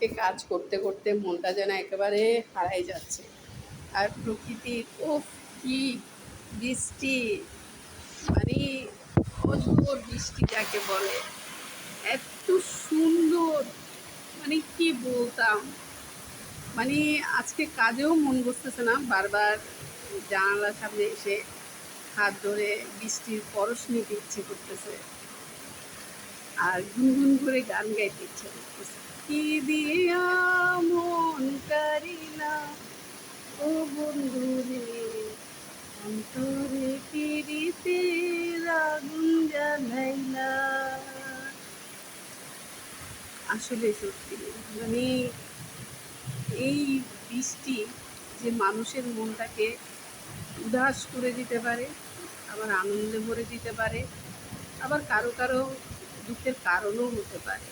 আজকে কাজ করতে করতে মনটা যেন একেবারে হারাই যাচ্ছে। আর প্রকৃতির কি বৃষ্টি, মানে অঝোর বৃষ্টি যাকে বলে, এত সুন্দর, মানে কি বলতাম। মানে আজকে কাজেও মন বসতেছে না, বারবার জানালার সামনে এসে হাত ধরে বৃষ্টির পরশ নিতে ইচ্ছে করতেছে আর গুনগুন করে গান গাইতে ইচ্ছে করতেছে। কি দিয়া মন কারিলা ও বন্ধু রে, অন্তরে পিরিতের আগুন জ্বালাইলা। আসলে সত্যি, মানে এই বৃষ্টি যে মানুষের মনটাকে উদাস করে দিতে পারে, আবার আনন্দে ভরে দিতে পারে, আবার কারো কারো দুঃখের কারণও হতে পারে।